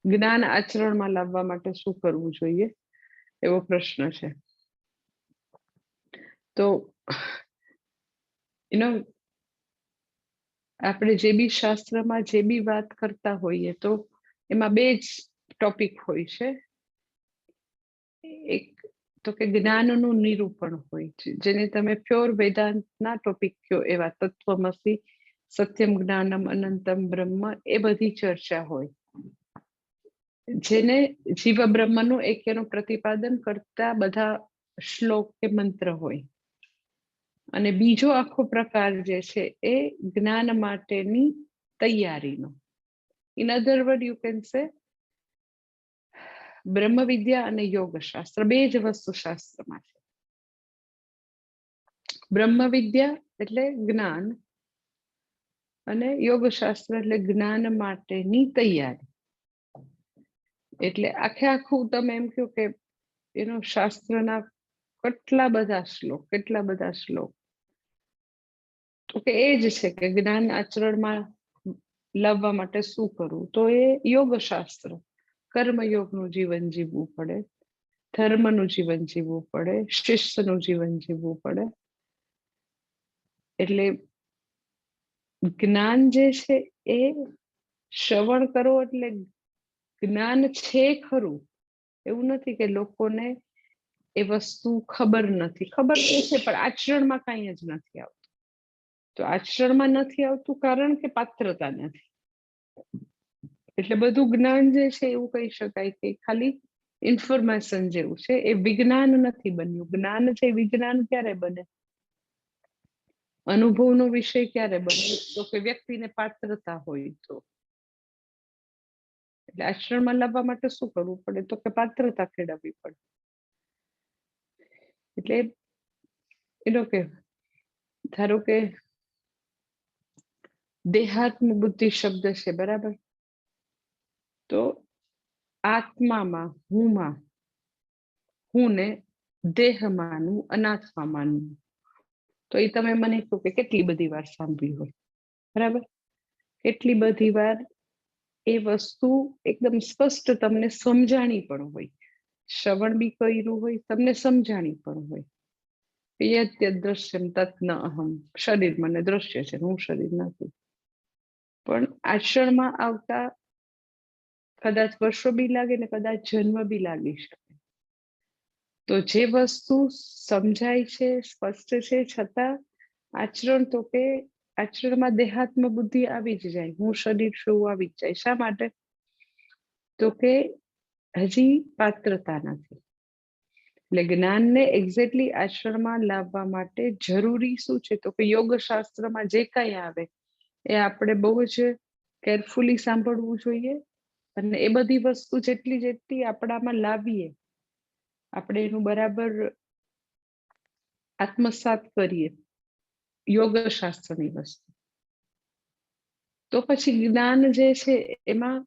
જ્ઞાન આચરણમાં લાવવા માટે શું કરવું જોઈએ એવો પ્રશ્ન છે. તો આપણે જે બી શાસ્ત્રમાં જે બી વાત કરતા હોઈએ તો એમાં બે જ ટોપિક હોય છે. એક તો કે જ્ઞાનનું નિરૂપણ હોય છે, જેને તમે પ્યોર વેદાંતના ટોપિક કયો એવા તત્વમસી, સત્યમ જ્ઞાનમ અનંતમ બ્રહ્મ, એ બધી ચર્ચા હોય, જેને જીવ બ્રહ્મનું એકેનું પ્રતિપાદન કરતા બધા શ્લોક કે મંત્ર હોય. અને બીજો આખો પ્રકાર જે છે એ જ્ઞાન માટેની તૈયારીનો. In other word you can say બ્રહ્મ વિદ્યા અને યોગ શાસ્ત્ર બે જ વસ્તુ શાસ્ત્રમાં છે. બ્રહ્મ વિદ્યા એટલે જ્ઞાન અને યોગ શાસ્ત્ર એટલે જ્ઞાન માટેની તૈયારી. એટલે આખે આખું તમે એમ કહો કે શાસ્ત્રના કેટલા બધા શ્લોક તો કે એ જ છે કે જ્ઞાન આચરણમાં લાવવા માટે શું કરવું. તો એ યોગ શાસ્ત્ર, કર્મયોગનું જીવન જીવવું પડે, ધર્મનું જીવન જીવવું પડે, શિસ્તનું જીવન જીવવું પડે. એટલે જ્ઞાન જે છે એ શ્રવણ કરો એટલે જ્ઞાન છે ખરું એવું નથી કે લોકોને એ વસ્તુ ખબર નથી, ખબર એ છે પણ આચરણમાં કાંઈ જ નથી આવતું. તો આચરણમાં નથી આવતું કારણ કે પાત્રતા નથી. એટલે બધું જ્ઞાન જે છે એવું કહી શકાય કે ખાલી ઇન્ફોર્મેશન જેવું છે, એ વિજ્ઞાન નથી બન્યું. જ્ઞાન છે વિજ્ઞાન ક્યારે બને? અનુભવનો વિષય ક્યારે બને? તો કે વ્યક્તિને પાત્રતા હોય તો. એટલે આચરણમાં લાવવા માટે શું કરવું પડે? તો કે પાત્રતા કેળવવી પડે. એટલે એનો કે ધારો કે દેહાત્મ બુદ્ધિ શબ્દ છે, બરાબર? તો આત્મામાં હું ને દેહ માનું, અનાત્મા માનું. તો એ તમે મને કહો કે કેટલી બધી વાર સાંભળ્યું હોય, બરાબર? કેટલી બધી વાર એ વસ્તુ એકદમ સ્પષ્ટ તમને સમજાણી પણ હોય, શ્રવણ બી કર્યું હોય, તમને સમજાણી પણ હોય. યત્ય દ્રશ્યમ તત ન અહમ, શરીર મને દ્રશ્ય છે, હું શરીર નથી. પણ આચરણમાં આવતા કદાચ વર્ષો બી લાગે ને કદાચ જન્મ બી લાગી શકે. તો જે વસ્તુ સમજાય છે, સ્પષ્ટ છે, છતાં આચરણ તો કે આચરણમાં દેહાત્મ બુદ્ધિ આવી જ જાય, હું શરીર છું આવી જ જાય. શા માટે? તો કે હજી પાત્રતા નથી. એટલે જ્ઞાનને એક્ઝેક્ટલી આચરણમાં લાવવા માટે જરૂરી શું છે? તો કે યોગ શાસ્ત્રમાં જે કાંઈ આવે એ આપણે બહુ જ કેરફુલી સાંભળવું જોઈએ. અને એ બધી વસ્તુ જેટલી આપણામાં લાવીએ, આપણે એનું બરાબર આત્મસાત કરીએ યોગ શાસ્ત્રની વસ્તુ, તો પછી જ્ઞાન જે છે એમાં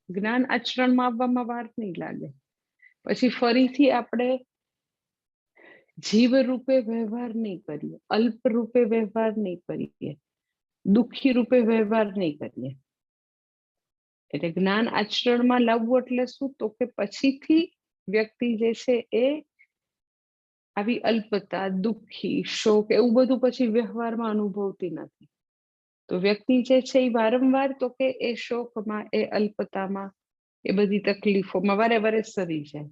જ્ઞાન આચરણમાં આવવામાં વાર નહીં લાગે. પછી ફરીથી આપણે જીવ રૂપે વ્યવહાર નહીં કરીએ, અલ્પ રૂપે વ્યવહાર નહીં કરીએ, દુઃખી રૂપે વ્યવહાર નહીં કરીએ. એટલે જ્ઞાન આચરણમાં લાવવું એટલે શું? તો કે પછીથી વ્યક્તિ જે છે એ આવી અલ્પતા, દુઃખી, શોક એવું બધું પછી વ્યવહારમાં અનુભવતી નથી. તો વ્યક્તિ જે છે એ વારંવાર તો કે એ શોકમાં, એ અલ્પતામાં, એ બધી તકલીફોમાં વારે સરી જાય.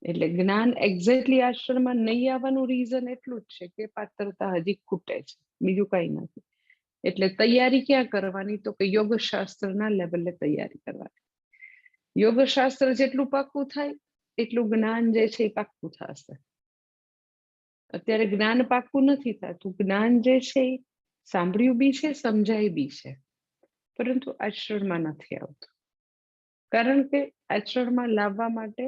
એટલે જ્ઞાન એક્ઝેક્ટલી આચરણમાં નહીં આવવાનું રીઝન એટલું જ છે કે પાત્રતા હજી ખૂટે છે, બીજું કઈ નથી. એટલે તૈયારી ક્યાં કરવાની? તો કે યોગ શાસ્ત્રના લેવલે તૈયારી કરવાની. યોગ શાસ્ત્ર જેટલું પાક્કું થાય એટલું જ્ઞાન જે છે એ પાક્કું થશે. અત્યારે જ્ઞાન પાક્કું નથી થતું. જ્ઞાન જે છે એ સાંભળ્યું બી છે, સમજાય બી છે, પરંતુ આચરણમાં નથી આવતું. કારણ કે આચરણમાં લાવવા માટે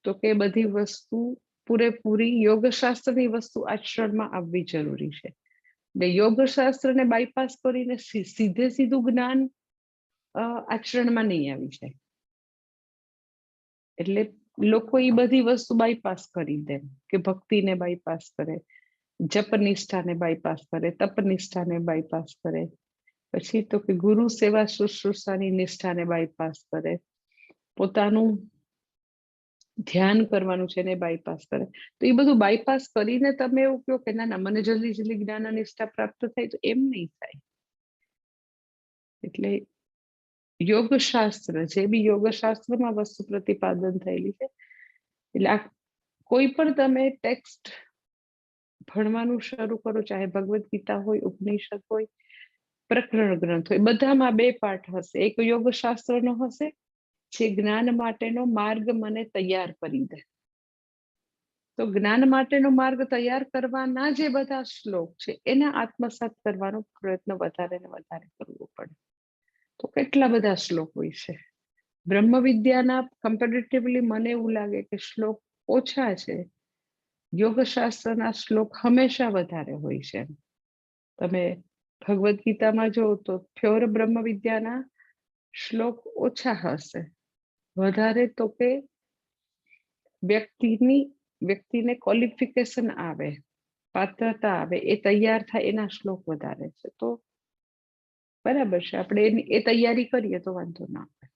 તો કે બધી વસ્તુ પૂરેપૂરી યોગશાસ્ત્રની વસ્તુ આચરણમાં આવવી જરૂરી છે. એટલે યોગશાસ્ત્રને બાયપાસ કરીને સીધું જ્ઞાન આચરણમાં નહીં આવી જાય. એટલે લોકો એ બધી વસ્તુ બાયપાસ કરી દે, કે ભક્તિને બાયપાસ કરે, જપ નિષ્ઠાને બાયપાસ કરે, તપ નિષ્ઠાને બાયપાસ કરે, પછી તો કે ગુરુ સેવા શુશ્રૂષાની નિષ્ઠાને બાયપાસ કરે, પોતાનું ધ્યાન કરવાનું છે એને બાયપાસ કરે. તો એ બધું બાયપાસ કરીને તમે એવું કહો કે ના ના મને જલ્દી જલ્દી જ્ઞાન અને નિષ્ઠા પ્રાપ્ત થાય, તો એમ નહીં થાય. એટલે યોગશાસ્ત્ર, જે બી યોગશાસ્ત્રમાં વસ્તુ પ્રતિપાદન થયેલી છે, એટલે આ કોઈ પણ તમે ટેક્સ્ટ ભણવાનું શરૂ કરો, ચાહે ભગવદ્ ગીતા હોય, ઉપનિષદ હોય, પ્રકરણ ગ્રંથ હોય, બધામાં બે પાઠ હશે. એક યોગશાસ્ત્રનો હશે જે જ્ઞાન માટેનો માર્ગ મને તૈયાર કરી દે. તો જ્ઞાન માટેનો માર્ગ તૈયાર કરવાના જે બધા શ્લોક છે એને આત્મસાત કરવાનો પ્રયત્ન વધારે ને વધારે કરવો પડે. તો કેટલા બધા શ્લોક હોય છે. બ્રહ્મ વિદ્યાના કમ્પેરેટિવલી મને એવું લાગે કે શ્લોક ઓછા છે, યોગશાસ્ત્રના શ્લોક હંમેશા વધારે હોય છે. તમે ભગવદ્ ગીતામાં જો તો પ્યોર બ્રહ્મ વિદ્યાના શ્લોક ઓછા હશે, વધારે તો કે વ્યક્તિને ક્વોલિફિકેશન આવે, પાત્રતા આવે, એ તૈયાર થાય એના શ્લોક વધારે છે. તો બરાબર છે, આપણે એ તૈયારી કરીએ તો વાંધો ના આવે.